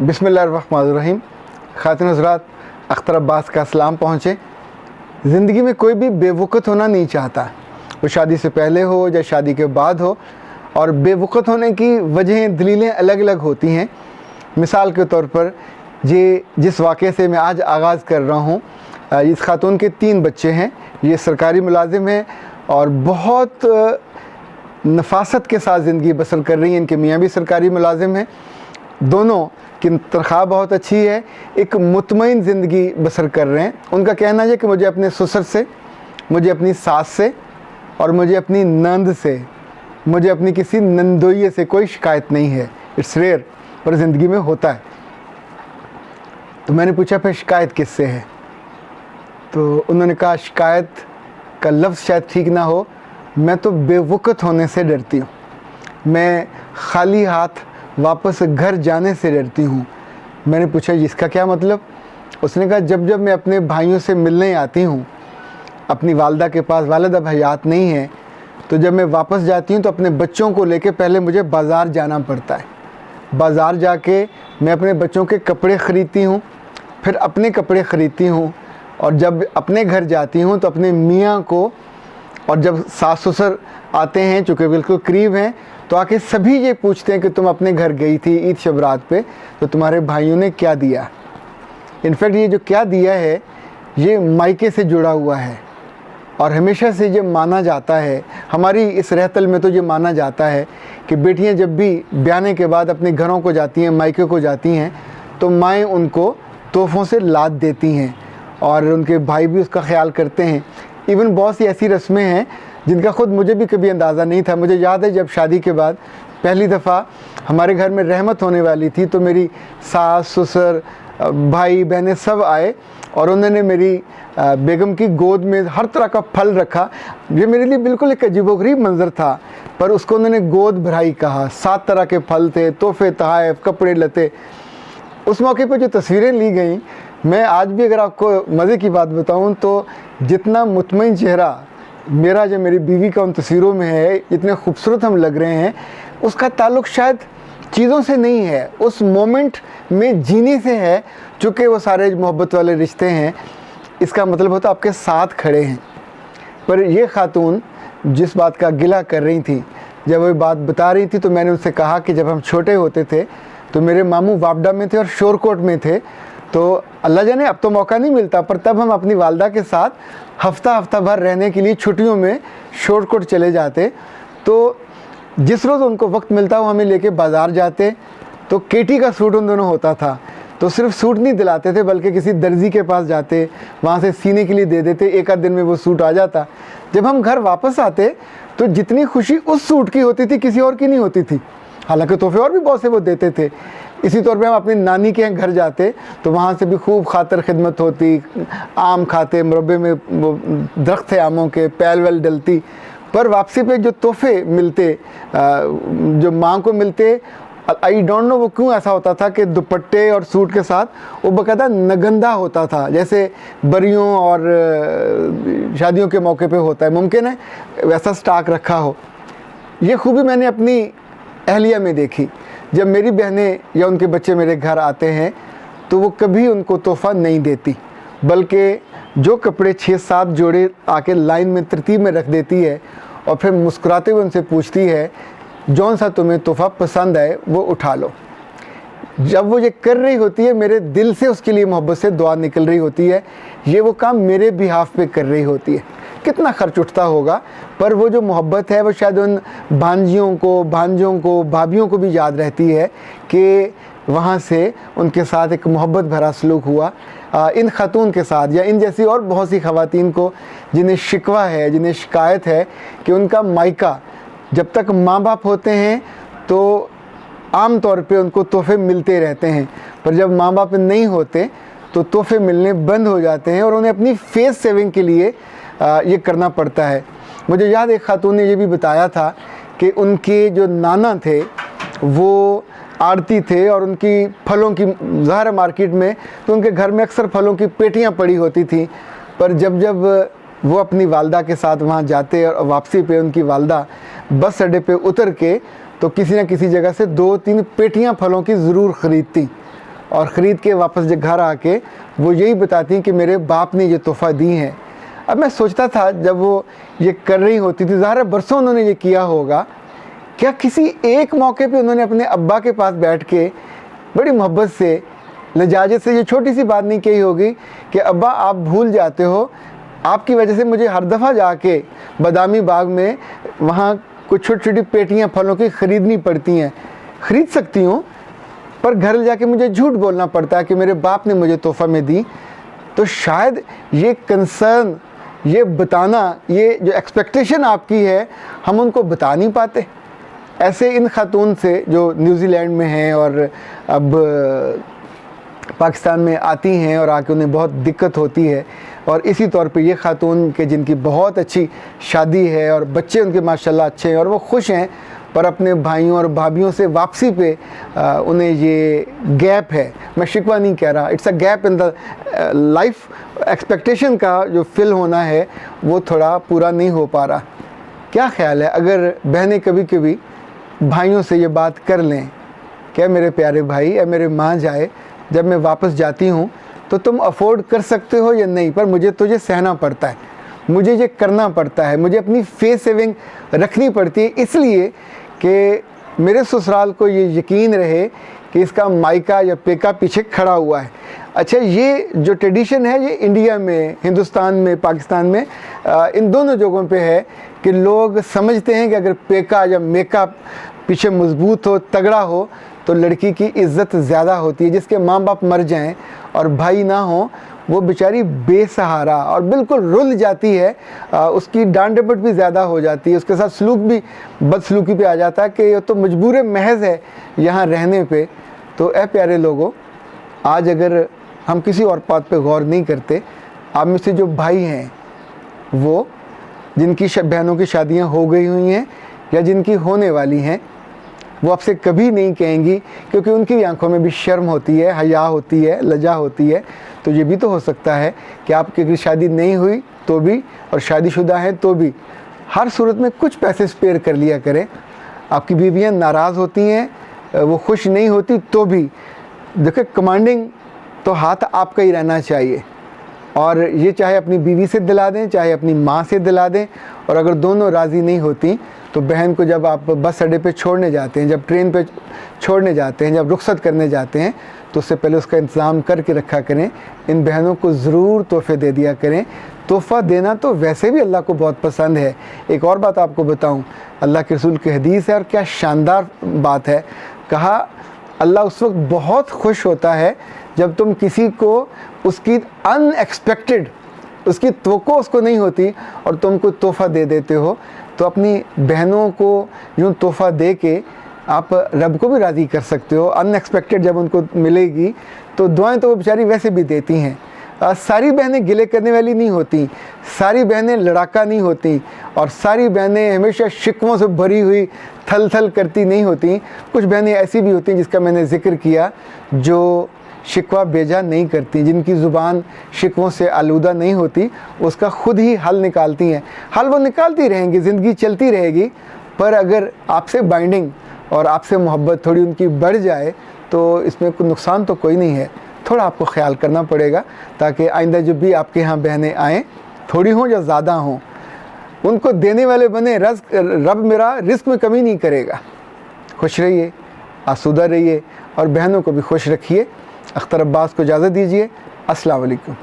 बिस्मिल्लाहिर्रहमानिर्रहीम। ख़ातिन हज़रात, अख्तर अब्बास का सलाम पहुँचे। ज़िंदगी में कोई भी बेवक़्त होना नहीं चाहता, वो शादी से पहले हो या शादी के बाद हो, और बेवक़्त होने की वजहें दलीलें अलग अलग होती हैं। मिसाल के तौर पर जिस वाक़े से मैं आज आगाज़ कर रहा हूँ, इस खातून के 3 बच्चे हैं। ये सरकारी मुलाजिम हैं और बहुत नफासत के साथ ज़िंदगी बसर कर रही हैं। इनके मियाँ भी सरकारी मुलाजिम हैं, दोनों की तनख्वाह बहुत अच्छी है, एक मुतमईन ज़िंदगी बसर कर रहे हैं। उनका कहना है कि मुझे अपने ससुर से, मुझे अपनी सास से और मुझे अपनी नंद से, मुझे अपनी किसी नंदोइये से कोई शिकायत नहीं है। इट्स रेयर, पर ज़िंदगी में होता है। तो मैंने पूछा फिर शिकायत किससे है? तो उन्होंने कहा शिकायत का लफ्ज़ शायद ठीक ना हो, मैं तो बेवक़्त होने से डरती हूँ, मैं खाली हाथ वापस घर जाने से डरती हूँ। मैंने पूछा इसका क्या मतलब? उसने कहा जब जब मैं अपने भाइयों से मिलने आती हूँ, अपनी वालदा के पास, वालिद अब हयात नहीं है, तो जब मैं वापस जाती हूँ तो अपने बच्चों को लेके पहले मुझे बाज़ार जाना पड़ता है। बाज़ार जाके मैं अपने बच्चों के कपड़े ख़रीदती हूँ, फिर अपने कपड़े ख़रीदती हूँ, और जब अपने घर जाती हूँ तो अपने मियाँ को, और जब सास ससुर आते हैं चूँकि बिल्कुल करीब हैं, तो आके सभी ये पूछते हैं कि तुम अपने घर गई थी ईद शब रात पे, तो तुम्हारे भाइयों ने क्या दिया। इनफैक्ट ये जो क्या दिया है ये मायके से जुड़ा हुआ है, और हमेशा से ये माना जाता है, हमारी इस रहतल में तो ये माना जाता है कि बेटियां जब भी ब्याने के बाद अपने घरों को जाती हैं, मायके को जाती हैं, तो माएँ उनको तोहफ़ों से लाद देती हैं और उनके भाई भी उसका ख्याल करते हैं। इवन बहुत सी ऐसी रस्में हैं जिनका ख़ुद मुझे भी कभी अंदाज़ा नहीं था। मुझे याद है जब शादी के बाद पहली दफ़ा हमारे घर में रहमत होने वाली थी, तो मेरी सास ससुर भाई बहनें सब आए और उन्होंने मेरी बेगम की गोद में हर तरह का फल रखा। ये मेरे लिए बिल्कुल एक अजीबोगरीब मंज़र था, पर उसको उन्होंने गोद भराई कहा। 7 तरह के फल थे, तोहफ़े, तोहफ़, कपड़े लते। उस मौके पर जो तस्वीरें ली गई, मैं आज भी अगर आपको मज़े की बात बताऊं तो जितना मुतमईन चेहरा मेरा जो मेरी बीवी का उन तस्वीरों में है, इतने खूबसूरत हम लग रहे हैं, उसका ताल्लुक़ शायद चीज़ों से नहीं है, उस मोमेंट में जीने से है। चूँकि वो सारे मोहब्बत वाले रिश्ते हैं, इसका मतलब होता आपके साथ खड़े हैं। पर ये खातून जिस बात का गिला कर रही थी, जब वो बात बता रही थी, तो मैंने उनसे कहा कि जब हम छोटे होते थे तो मेरे मामू वापडा में थे और शोरकोट में थे, तो अल्लाह जाने अब तो मौका नहीं मिलता, पर तब हम अपनी वालदा के साथ हफ्ता भर रहने के लिए छुट्टियों में शोरकोट चले जाते। तो जिस रोज़ उनको वक्त मिलता वो हमें लेके बाज़ार जाते। तो केटी का सूट उन दोनों होता था, तो सिर्फ सूट नहीं दिलाते थे बल्कि किसी दर्जी के पास जाते, वहाँ से सीने के लिए दे देते। एक आध दिन में वो सूट आ जाता। जब हम घर वापस आते तो जितनी खुशी उस सूट की होती थी किसी और की नहीं होती थी। हालांकि तोहफे और भी बहुत से वो देते थे। इसी तौर पे हम अपनी नानी के घर जाते तो वहाँ से भी खूब खातर खिदमत होती, आम खाते, मुरब्बे में वो दरख्त थे आमों के, पैल वैल डलती। पर वापसी पे जो तोहफे मिलते, जो माँ को मिलते, आई डोंट नो वो क्यों ऐसा होता था कि दुपट्टे और सूट के साथ वो बाकायदा नगंदा होता था, जैसे बरियों और शादियों के मौके पे होता है, मुमकिन है वैसा स्टॉक रखा हो। ये खूबी मैंने अपनी अहलिया में देखी। जब मेरी बहनें या उनके बच्चे मेरे घर आते हैं तो वो कभी उनको तोहफ़ा नहीं देती, बल्कि जो कपड़े 6-7 जोड़े आके लाइन में तरतीब में रख देती है और फिर मुस्कुराते हुए उनसे पूछती है जौन सा तुम्हें तोहफ़ा पसंद आए वो उठा लो। जब वो ये कर रही होती है, मेरे दिल से उसके लिए मोहब्बत से दुआ निकल रही होती है। ये वो काम मेरे बिहाफ पे कर रही होती है। कितना खर्च उठता होगा, पर वो जो मोहब्बत है वो शायद उन भांजियों को, भांजों को, भाभियों को भी याद रहती है कि वहाँ से उनके साथ एक मोहब्बत भरा सलूक हुआ। इन खातून के साथ या इन जैसी और बहुत सी ख़वातीन को जिन्हें शिकवा है, जिन्हें शिकायत है कि उनका मायका, जब तक माँ बाप होते हैं तो आम तौर पे उनको तोहफ़े मिलते रहते हैं, पर जब माँ बाप नहीं होते तो तोहफ़े मिलने बंद हो जाते हैं और उन्हें अपनी फेस सेविंग के लिए ये करना पड़ता है। मुझे याद एक खातून ने ये भी बताया था कि उनके जो नाना थे वो आड़ती थे और उनकी फलों की ज़ाहिर मार्केट में, तो उनके घर में अक्सर फलों की पेटियां पड़ी होती थी। पर जब वो अपनी वालदा के साथ वहाँ जाते और वापसी पे उनकी वालदा बस अड्डे पे उतर के तो किसी न किसी जगह से 2-3 पेटियां फलों की ज़रूर ख़रीदती। और ख़रीद के वापस जब घर आके वो यही बताती हैं कि मेरे बाप ने ये तोहफ़ा दी हैं। अब मैं सोचता था जब वो ये कर रही होती थी, ज़ाहिर है बरसों उन्होंने ये किया होगा, क्या किसी एक मौके पे उन्होंने अपने अब्बा के पास बैठ के बड़ी मोहब्बत से, लजाजत से ये छोटी सी बात नहीं कही होगी कि अब्बा आप भूल जाते हो, आपकी वजह से मुझे हर दफ़ा जाके बादामी बाग में वहाँ कुछ छोटी छोटी पेटियाँ फलों की ख़रीदनी पड़ती हैं। ख़रीद सकती हूँ पर घर जाके मुझे झूठ बोलना पड़ता है कि मेरे बाप ने मुझे तोहफ़ा में दी। तो शायद ये कंसर्न, ये बताना, ये जो एक्सपेक्टेशन आपकी है, हम उनको बता नहीं पाते। ऐसे इन खातून से जो न्यूजीलैंड में हैं और अब पाकिस्तान में आती हैं और आके उन्हें बहुत दिक्कत होती है, और इसी तौर पे ये खातून के जिनकी बहुत अच्छी शादी है और बच्चे उनके माशाल्लाह अच्छे हैं और वो खुश हैं, पर अपने भाइयों और भाभियों से वापसी पे उन्हें ये गैप है। मैं शिकवा नहीं कह रहा, it's a gap in the life. Expectation का जो फिल होना है वो थोड़ा पूरा नहीं हो पा रहा। क्या ख्याल है अगर बहनें कभी कभी भाइयों से ये बात कर लें, क्या मेरे प्यारे भाई या मेरे माँ जाए, जब मैं वापस जाती हूँ तो तुम अफोर्ड कर सकते हो या नहीं, पर मुझे तुझे सहना पड़ता है, मुझे ये करना पड़ता है, मुझे अपनी फेस सेविंग रखनी पड़ती है, इसलिए कि मेरे ससुराल को ये यकीन रहे कि इसका मायका या पेका पीछे खड़ा हुआ है। अच्छा, ये जो ट्रेडिशन है ये इंडिया में, हिंदुस्तान में, पाकिस्तान में, इन दोनों जगहों पे है कि लोग समझते हैं कि अगर पेका या मेका पीछे मजबूत हो, तगड़ा हो, तो लड़की की इज़्ज़त ज़्यादा होती है। जिसके माँ बाप मर जाएं और भाई ना हो, वो बेचारी बेसहारा और बिल्कुल रुल जाती है, उसकी डांट डपट भी ज़्यादा हो जाती है, उसके साथ सलूक भी बदसलूकी पे आ जाता है कि ये तो मजबूर महज है यहाँ रहने पे। तो ए प्यारे लोगों, आज अगर हम किसी और बात पे गौर नहीं करते, आप में से जो भाई हैं वो जिनकी बहनों की शादियाँ हो गई हुई हैं या जिनकी होने वाली हैं, वो आपसे कभी नहीं कहेंगी, क्योंकि उनकी आंखों में भी शर्म होती है, हया होती है, लजा होती है। तो ये भी तो हो सकता है कि आपकी अगर शादी नहीं हुई तो भी, और शादीशुदा हैं तो भी, हर सूरत में कुछ पैसे स्पेयर कर लिया करें। आपकी बीवियां नाराज़ होती हैं, वो खुश नहीं होती तो भी, देखिए कमांडिंग तो हाथ आपका ही रहना चाहिए, और ये चाहे अपनी बीवी से दिला दें, चाहे अपनी माँ से दिला दें। और अगर दोनों राज़ी नहीं होती तो बहन को जब आप बस अड्डे पे छोड़ने जाते हैं, जब ट्रेन पे छोड़ने जाते हैं, जब रुखसत करने जाते हैं, तो उससे पहले उसका इंतज़ाम करके रखा करें। इन बहनों को ज़रूर तोहफ़े दे दिया करें। तोहफ़ा देना तो वैसे भी अल्लाह को बहुत पसंद है। एक और बात आपको बताऊं, अल्लाह के रसूल की हदीस है और क्या शानदार बात है। कहा अल्लाह उस वक्त बहुत खुश होता है जब तुम किसी को उसकी अनएक्सपेक्टेड, उसकी तवक्को उसको नहीं होती और तुम कोई तोहफ़ा दे देते हो। तो अपनी बहनों को यूँ तोहफ़ा दे के आप रब को भी राज़ी कर सकते हो। अनएक्सपेक्टेड जब उनको मिलेगी तो दुआएं तो वो बेचारी वैसे भी देती हैं। सारी बहनें गिले करने वाली नहीं होती, सारी बहनें लड़ाका नहीं होती, और सारी बहनें हमेशा शिकवों से भरी हुई थल थल करती नहीं होती। कुछ बहनें ऐसी भी होती हैं जिसका मैंने ज़िक्र किया, जो शिकवा बेजा नहीं करती, जिनकी ज़ुबान शिकवों से आलूदा नहीं होती, उसका ख़ुद ही हल निकालती हैं। हल वो निकालती रहेंगी, ज़िंदगी चलती रहेगी, पर अगर आपसे बाइंडिंग और आपसे मोहब्बत थोड़ी उनकी बढ़ जाए तो इसमें कोई नुकसान तो कोई नहीं है। थोड़ा आपको ख्याल करना पड़ेगा ताकि आइंदा जब भी आपके यहाँ बहनें आएँ, थोड़ी हों या ज़्यादा हों, उनको देने वाले बने। रब मेरा रिस्क में कमी नहीं करेगा। खुश रहिए, आसूदा रहिए और बहनों को भी खुश रखिए। अख्तर अब्बास को इजाज़त दीजिए। अस्सलाम वालेकुम।